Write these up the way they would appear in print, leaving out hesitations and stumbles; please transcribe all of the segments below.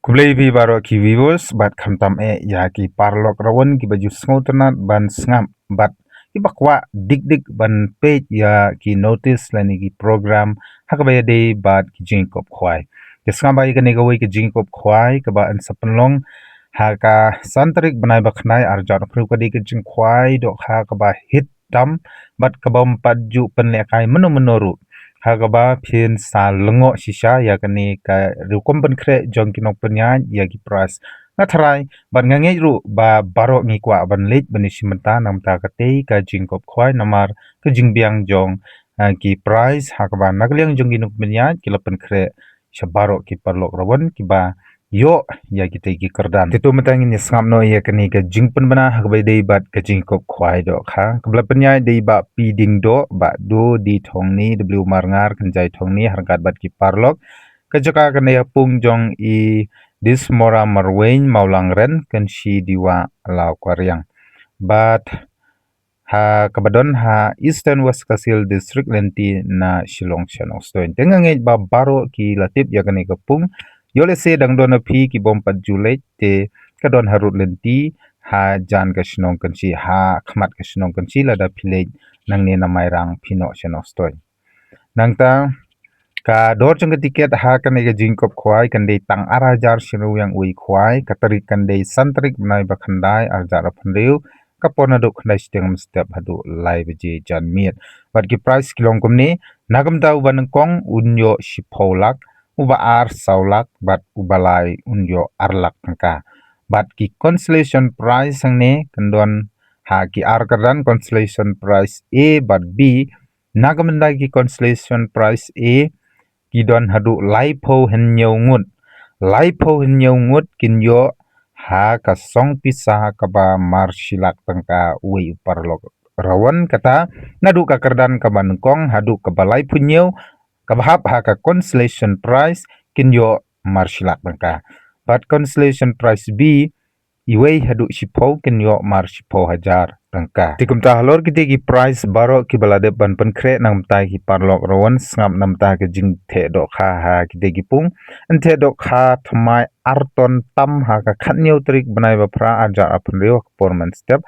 Kublai bi baro ki viewers bat khamtam ya ki parlok rawon ki baju sngotenat ban sngam bat ki bakwa dik ban page ya ki notice lani ki program hakabaya de bat ki jingkop khwai ke sngam bai kani gawi ki jingkop khwai ka ba an sapenlong ha ka santrik banai bakhnai arjat khru ka di ki jing khwai do ha ka ba hit dam bat ka bom paju penlekai menoru Hagaba phiin sa lengo shisha ya kani ka rukom ban kre jong kinok penya ya ki pras ngathrai ban ngange ru ba baro ngi kwa ban lech ban simanta namta ka te ka jingkop khwai namar ka jingbiang jong ki price hakaba nagliang jong kinok penya ki lapan kre shabaro ki parlok rawan ki ba yo ya kita ki kerdan titu matang ni sngam no ya kani ka jingpen bana hakbai dei bat ka jingkop khwai do kha kabla penya dei ba pi ding do ba do di thong ni w marngar kan jai thong ni harkat bat ki parlok ka jaka kan ya pung jong I dis mora marwain maulang ren kan shi diwa law kwaryang bat ha kabadon ha Eastern West Kasil District lenti na Shillong Channel Stoin tengang ba baro ki latip ya kani ka pung Yole se dang dona phi ki bom pat julai te kadon harut lenti ha jan ka shnong kanchi ha khmat ka shnong kanchi lada phile nang ne na mairang phino sheno stoy nang ta ka dor chung tiket ha kan ga jingkop khwai kan dei tang arajar shinu yang ui khwai katari kan dei santrik nai bakhandai arjar phandeu kapona do khnai steng step hadu lai beji jan miet bat ki price kilong kumni nagam ta uban kong unyo shipolak uba ar saulak bat ubalai unyo arlak tangka bat ki consolation prize sang ne kandon ha ki ar karan consolation prize A bat B nagamanda ki consolation prize A ki don hadu laipo henyo ngut kinyo ha ka song pisa ka ba marshilak tangka ui parlok rawan kata nadu ka kerdan ka banungkong hadu ka balai punyo kabahap ha ka consolation prize kinyo marshilak tangka but consolation prize B iwei hadu shipo kinyo marshipo hajar tangka tikum ta halor kiti ki prize baro ki balade ban pankre nang ta ki parlok rawan ngam nam ta ki jing the do kha ha kiti ki pung ante do kha thmai arton tam ha ka khanyo trik banai ba pra aja apnreo performance step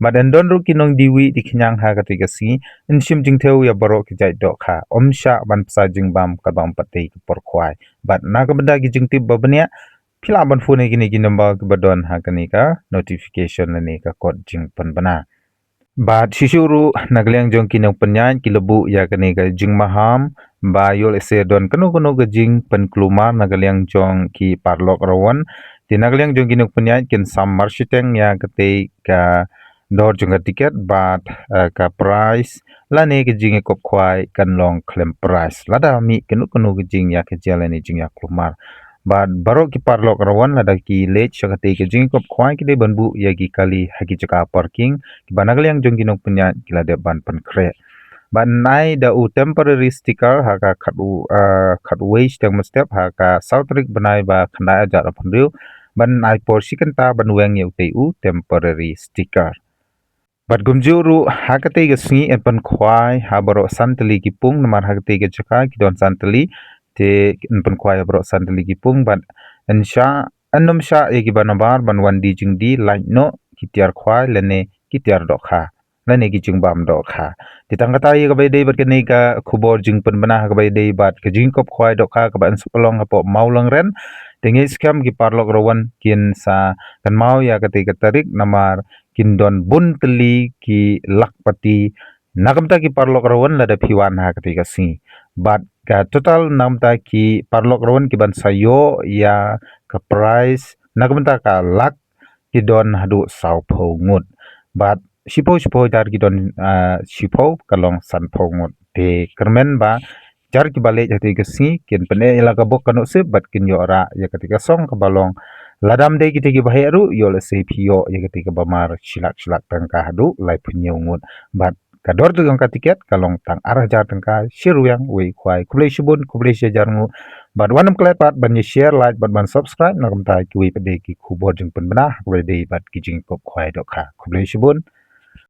badan don ru kinong diwi dikhinyang ha ka tigasi inshim jingtheu ya baro ki jai do kha omsha ban psa jingbam ka bam patei ki porkhwai bat nagamda ki jingtip babnya phila ban phone gini ginamba badon ha kani ka notification ni ka kod jingpan bana bat shishuru nagliang jong kinong penyan kilebu ya kani ka jingmaham ba yol ese don kanu ga jing pen klumar nagliang jong ki parlok rawan ti nagliang jong kinong penyan kin sam marshiteng ya kate ka dor jong tiket bat ka price lane ke jing kop khwai kan long claim price lada mi kanu ke jing ya ke jalani jing ya klumar bat barok ki parlok rawan lada ki lech shakate ke jing kop khwai ki de banbu ya ki kali haki jaka parking ki banagliang jong kinong punya kila de ban pan kre ban nai da u temporary sticker haka khat wage tang step haka southrik banai ba khandai aja raphandu ban nai porsikan ta ban weng yeu te u temporary sticker bat gumjuru hakate ga sngi pan khwai habaro santali ki pung namar hakate ga jaka ki don santali te pan khwai habaro santali ki pung ban ansha annum sha egi banabar ban wandi jingdi like no ki tiar khwai lene ki tiar do kha lene ki jingbam do kha titangata ye ga dei bat kene ka khubor jingpan bana ga dei bat ka jingkop khwai do kha ka ban spolong hapo maulang ren tengi scam ki parlok rawan kin sa kan mau ya kate ka tarik namar kindon bunteli ki lakpati nagamta ki parlok rawan lada phiwan ha kati kasi bat ka total namta ki parlok rawan ki ban sayo ya ka price nagamta ka lak ki don hadu sau pho ngut bat sipo dar ki don sipo kalong san pho ngut te kermen ba jar ki bale jati kasi kin pene ila ka bok kanu se bat kin yora ya kati ka song ka balong ladam de kiti ki baheru yol se pio ya kiti ka bamar shilak tangka hadu lai punya ungut bat kador tu ka tiket kalong tang arah jar tangka shiru yang wei kwai kublai shibun kublai shajar ngu bat wanam klet pat ban ye share like bat ban subscribe na kam ta ki wei pede ki khubor jing pen bana kublai dei bat ki jing kop kwai dok kha kublai shibun